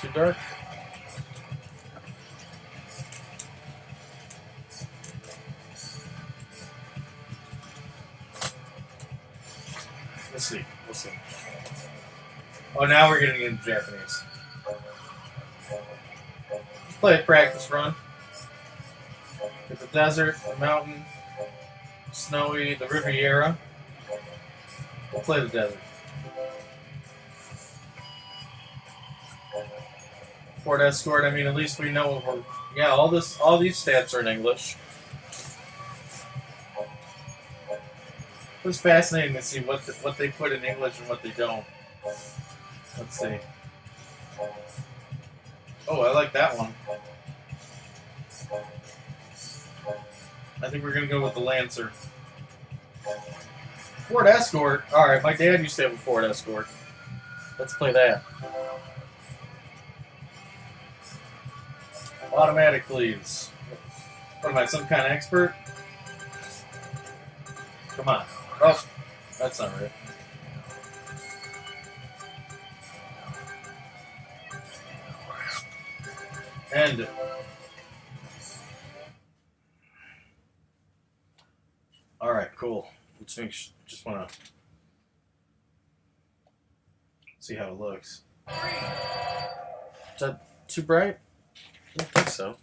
Too dark? Let's see. We'll see. Oh, now we're getting into Japanese. Let's play a practice run. Get the desert, the mountain, snowy, the Riviera. We'll play the desert. Ford Escort, I mean, at least we know what we're... Yeah, all these stats are in English. It was fascinating to see what they put in English and what they don't. Let's see. Oh, I like that one. I think we're going to go with the Lancer. Ford Escort. Alright, my dad used to have a Ford Escort. Let's play that. Automatic, please. What am I, some kind of expert? Come on. Oh, that's not right. End it. Alright, cool. Let's make just want to see how it looks. Is that too bright? I don't think so.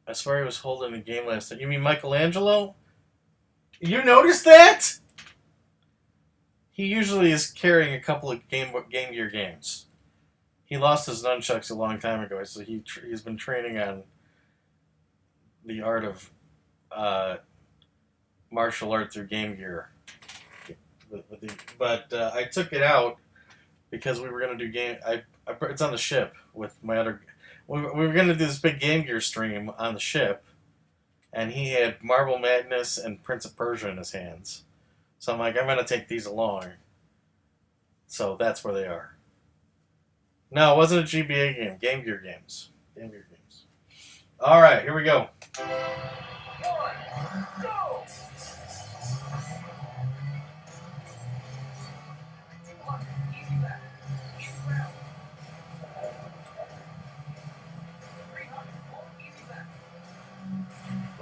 I swear he was holding a game last night. You mean Michelangelo? You noticed that? He usually is carrying a couple of Game Gear games. He lost his nunchucks a long time ago, so he's been training on the art of martial art through Game Gear. But I took it out because we were going to do it's on the ship with my other... We were going to do this big Game Gear stream on the ship, and he had Marble Madness and Prince of Persia in his hands. So I'm like, I'm going to take these along. So that's where they are. No, it wasn't a GBA game. Game Gear games. Game Gear games. All right, here we go. Go!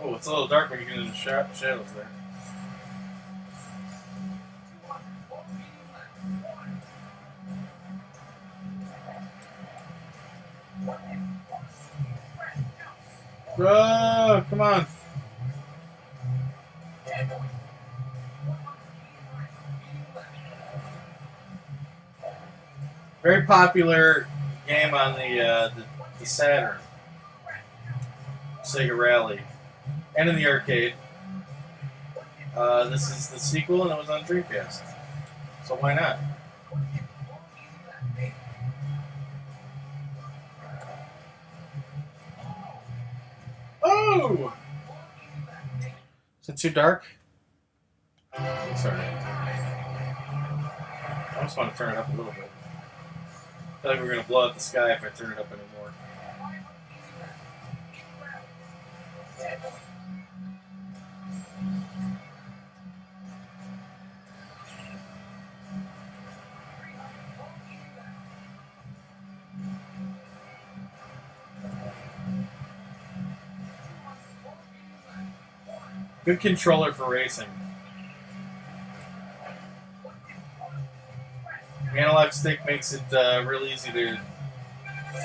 Oh, it's a little dark when you get into the shadows there. Oh, come on. Very popular game on the Saturn. Sega Rally. And in the arcade. This is the sequel, and it was on Dreamcast. So why not? Oh! Is it too dark? Sorry. I just want to turn it up a little bit. I feel like we're going to blow out the sky if I turn it up anymore. Good controller for racing. The analog stick makes it real easy to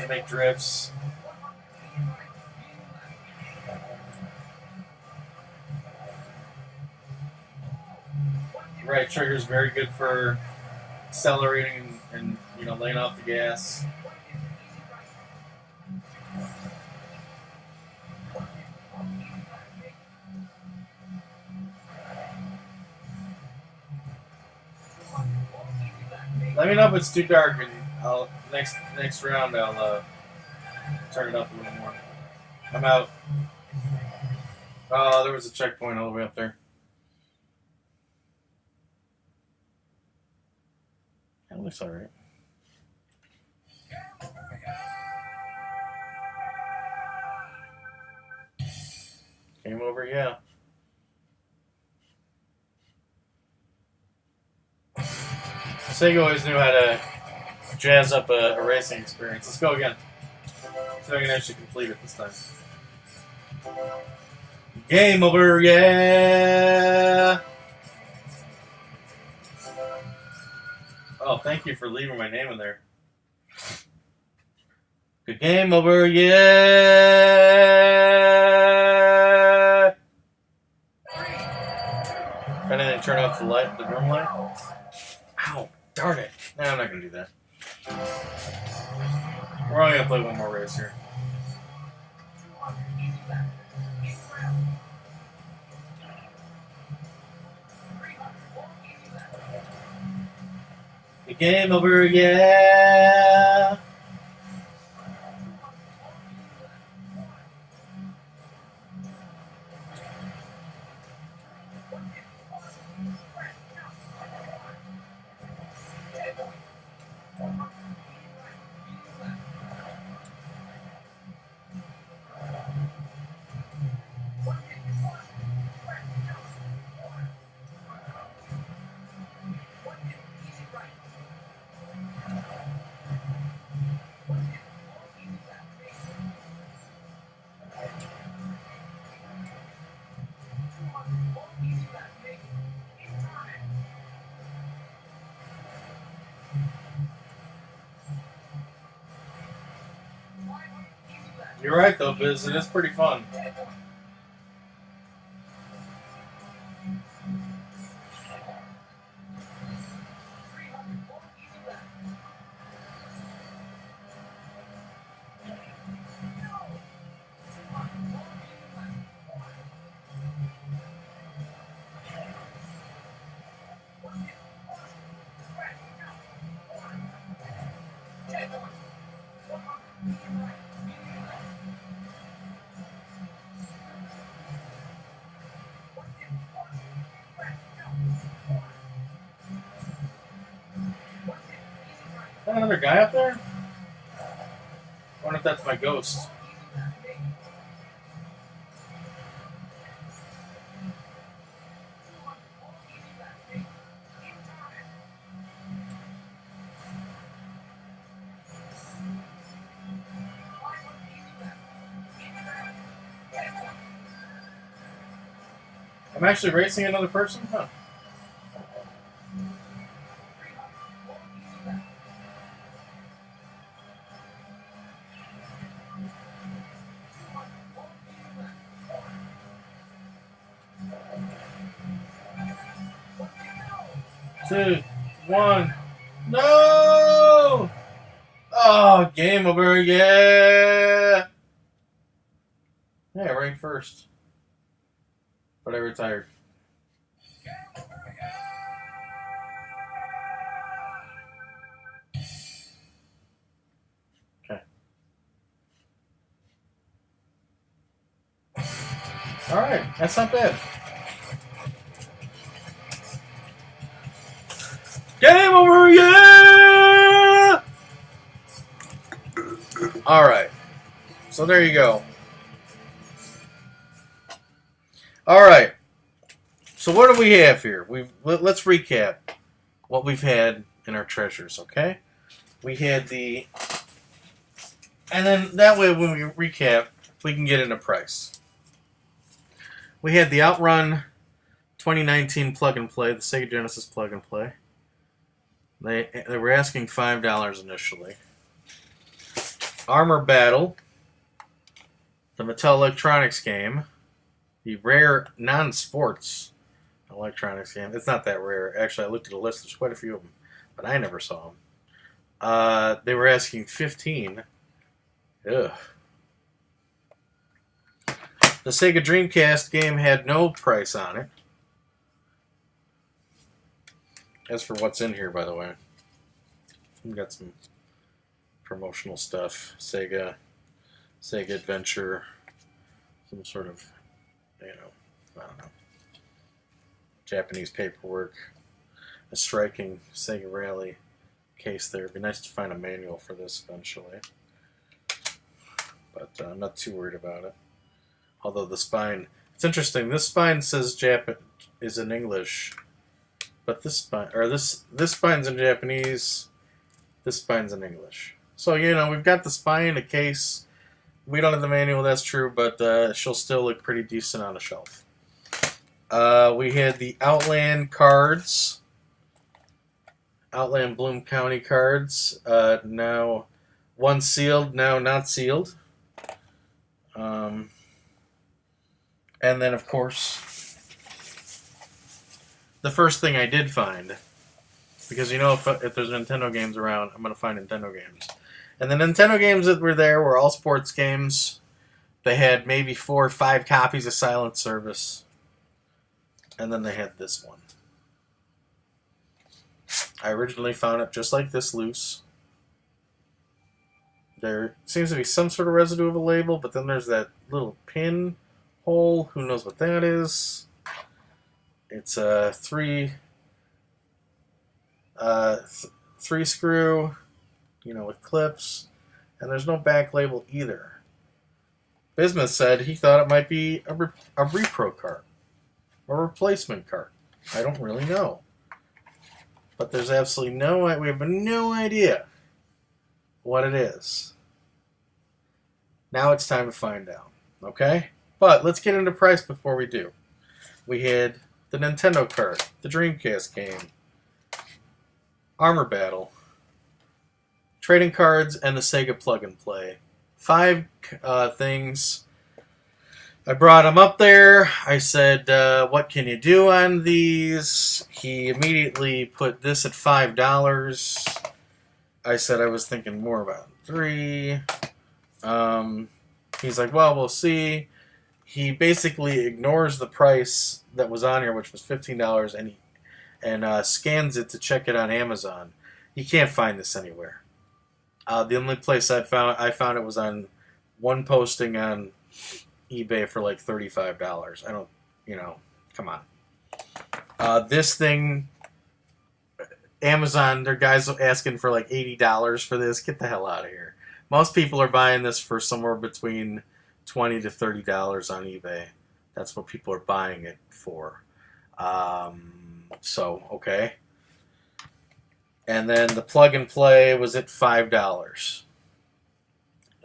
make drifts. right trigger's very good for accelerating and laying off the gas. Let me know if it's too dark, and I'll next round I'll turn it up a little more. I'm out. Oh, there was a checkpoint all the way up there. That looks alright. Game over, yeah. Sega always knew how to jazz up a racing experience. Let's go again. So I can actually complete it this time. Game over, yeah! Oh, thank you for leaving my name in there. Good game over, yeah! If anything, turn off the light, the room light. Ow, darn it. Nah, I'm not going to do that. We're only going to play one more race here. The game over, yeah! You're right, though, Biz. It is pretty fun. Is that another guy up there? I wonder if that's my ghost. I'm actually racing another person? Huh. Two, one. No! Oh, game over, yeah! Yeah, ranked first. But I retired. Okay. Alright, that's not bad. Game over, yeah! Alright. So there you go. Alright. So what do we have here? Let's recap what we've had in our treasures, okay? We had the... And then that way when we recap, we can get into price. We had the Outrun 2019 Plug and Play, the Sega Genesis Plug and Play. They were asking $5 initially. Armor Battle, the Mattel Electronics game, the Rare Non-Sports electronics game. It's not that rare. Actually, I looked at the list. There's quite a few of them, but I never saw them. They were asking 15. Ugh. The Sega Dreamcast game had no price on it. As for what's in here, by the way, we've got some promotional stuff. Sega Adventure, some sort of, I don't know, Japanese paperwork, a striking Sega Rally case there. It'd be nice to find a manual for this eventually, but I'm not too worried about it. Although the spine, it's interesting. This spine says is in English, but this spine's in Japanese. This spine's in English. So we've got the spine in a case. We don't have the manual, that's true, but she'll still look pretty decent on a shelf. We had the Outland cards. Outland Bloom County cards. Now one sealed, now not sealed. And then, of course, the first thing I did find, because if there's Nintendo games around, I'm going to find Nintendo games. And the Nintendo games that were there were all sports games. They had maybe 4 or 5 copies of Silent Service. And then they had this one. I originally found it just like this, loose. There seems to be some sort of residue of a label, but then there's that little pin hole. Who knows what that is? It's a 3 screw, with clips, and there's no back label either. Bismuth said he thought it might be a repro cart, or a replacement cart. I don't really know. But there's absolutely we have no idea what it is. Now it's time to find out, okay? But let's get into price before we do. We had the Nintendo cart, the Dreamcast game, Armor Battle, trading cards, and the Sega Plug and Play. 5 things. I brought him up there. I said, what can you do on these? He immediately put this at $5. I said I was thinking more about 3. He's like, well, we'll see. He basically ignores the price that was on here, which was $15, and scans it to check it on Amazon. You can't find this anywhere. The only place I found it was on one posting on eBay for like $35. I don't, come on. This thing, Amazon, their guys asking for like $80 for this. Get the hell out of here. Most people are buying this for somewhere between $20 to $30 on eBay. That's what people are buying it for. Okay. And then the Plug and Play was at $5.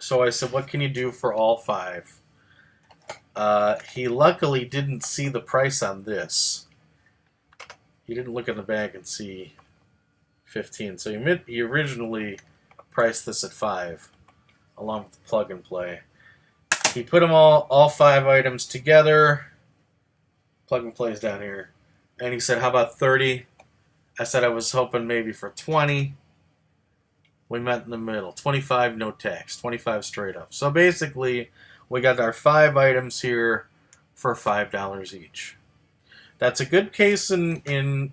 So I said, what can you do for all 5? He luckily didn't see the price on this. He didn't look in the bag and see 15. So he originally priced this at 5, along with the Plug and Play. He put them all 5 items together. Plug and Play's down here. And he said, how about 30? I said I was hoping maybe for 20. We met in the middle. 25, no tax. 25 straight up. So basically, we got our 5 items here for $5 each. That's a good case in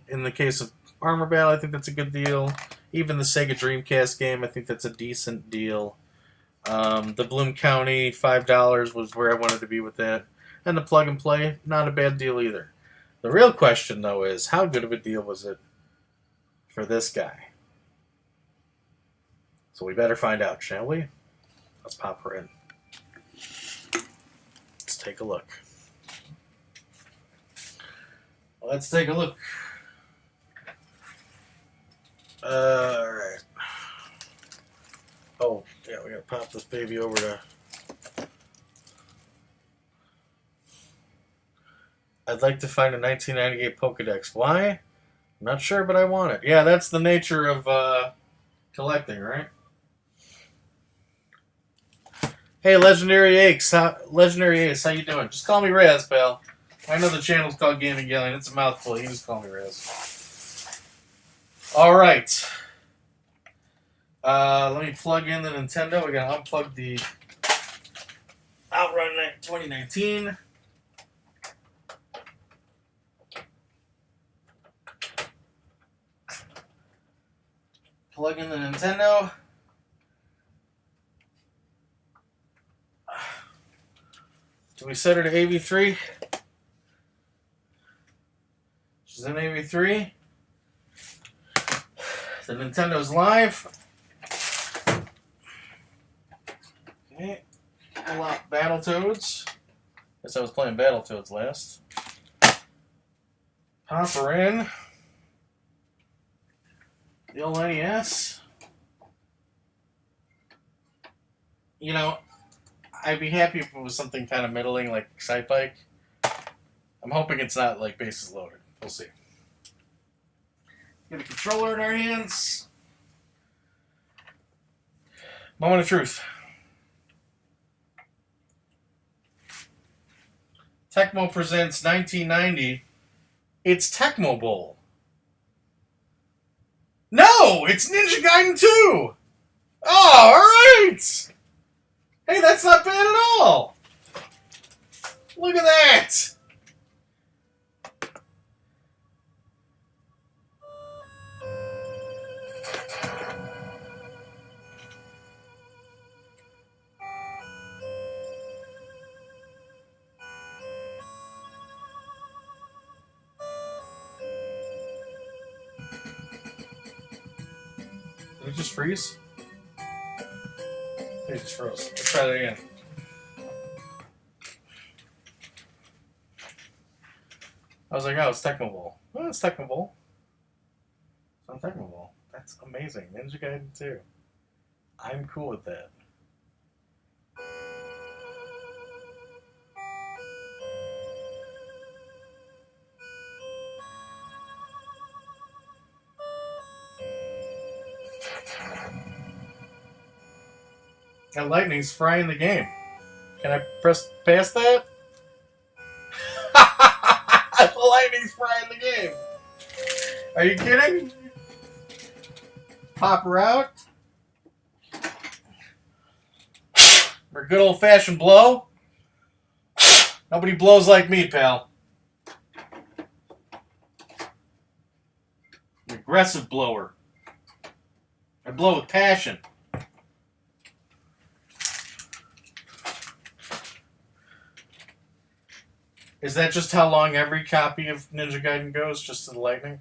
the case of Armor Battle. I think that's a good deal. Even the Sega Dreamcast game, I think that's a decent deal. The Bloom County, $5 was where I wanted to be with that. And the Plug and Play, not a bad deal either. The real question, though, is how good of a deal was it for this guy? So we better find out, shall we? Let's pop her in. Let's take a look. Let's take a look. Alright. Oh, yeah, we gotta pop this baby over to... I'd like to find a 1998 Pokedex. Why? I'm not sure, but I want it. Yeah, that's the nature of collecting, right? Hey, Legendary Ace, how you doing? Just call me Raz, pal. I know the channel's called Gaming Yelling. It's a mouthful. You can just call me Riz. All right. Let me plug in the Nintendo. We're going to unplug the Outrun 2019. Plug in the Nintendo. Do we set her to AV3? She's in AV3. The Nintendo's live. Okay. Pull out Battletoads. Guess I was playing Battletoads last. Pop her in. The old NES. You know, I'd be happy if it was something kind of middling like Excitebike. I'm hoping it's not like bases loaded. We'll see. Get a controller in our hands. Moment of truth. Tecmo presents 1990. It's Tecmo Bowl. No! It's Ninja Gaiden 2! Oh, alright! Hey, that's not bad at all! Look at that! Did it just freeze? It just froze. Let's try that again. I was like, oh, it's Tecmo Bowl. Oh, it's Tecmo Bowl. It's not Tecmo Bowl. That's amazing. Ninja Gaiden 2. I'm cool with that. And lightning's frying the game. Can I press past that? The lightning's frying the game. Are you kidding? Pop her out. For a good old fashioned blow. Nobody blows like me, pal. An aggressive blower. I blow with passion. Is that just how long every copy of Ninja Gaiden goes? Just to the lightning?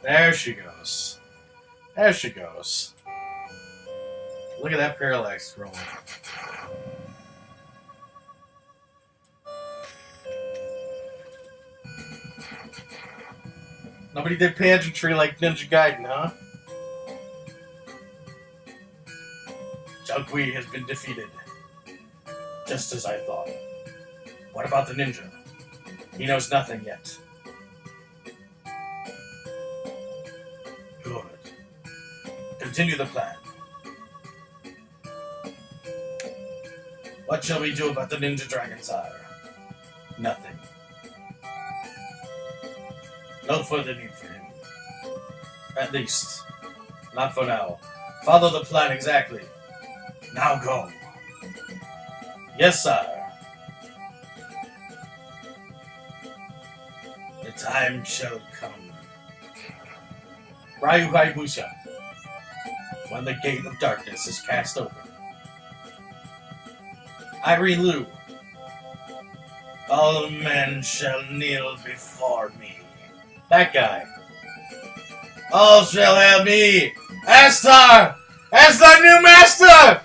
There she goes. There she goes. Look at that parallax rolling. Nobody did pageantry like Ninja Gaiden, huh? Zhao Kui has been defeated. Just as I thought. What about the ninja? He knows nothing yet. Good. Continue the plan. What shall we do about the Ninja Dragon, sire? Nothing. No further need for him. At least, not for now. Follow the plan exactly. Now go. Yes, sire. The time shall come. Ryu Hayabusa. When the gate of darkness is cast open. Irene Liu. All men shall kneel before me. That guy. All shall have me. Astar! As the new master!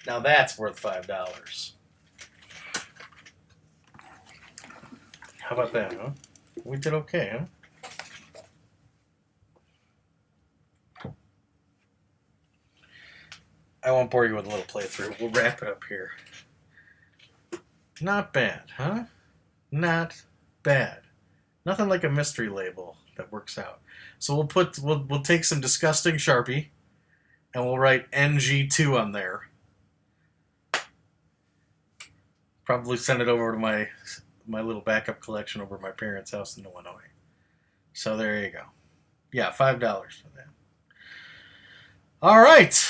Now that's worth $5. How about that, huh? We did okay, huh? won't bore you with a little playthrough. We'll wrap it up here. Not bad, huh? Not bad. Nothing like a mystery label that works out. So we'll take some disgusting Sharpie and we'll write NG2 on there. Probably send it over to my little backup collection over at my parents' house in Illinois. So there you go. Yeah, $5 for that. All right.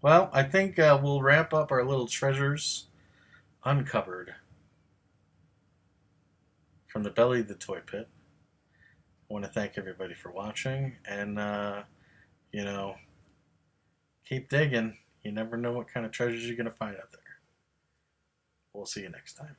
Well, I think we'll wrap up our little treasures uncovered from the belly of the toy pit. I want to thank everybody for watching, and keep digging. You never know what kind of treasures you're going to find out there. We'll see you next time.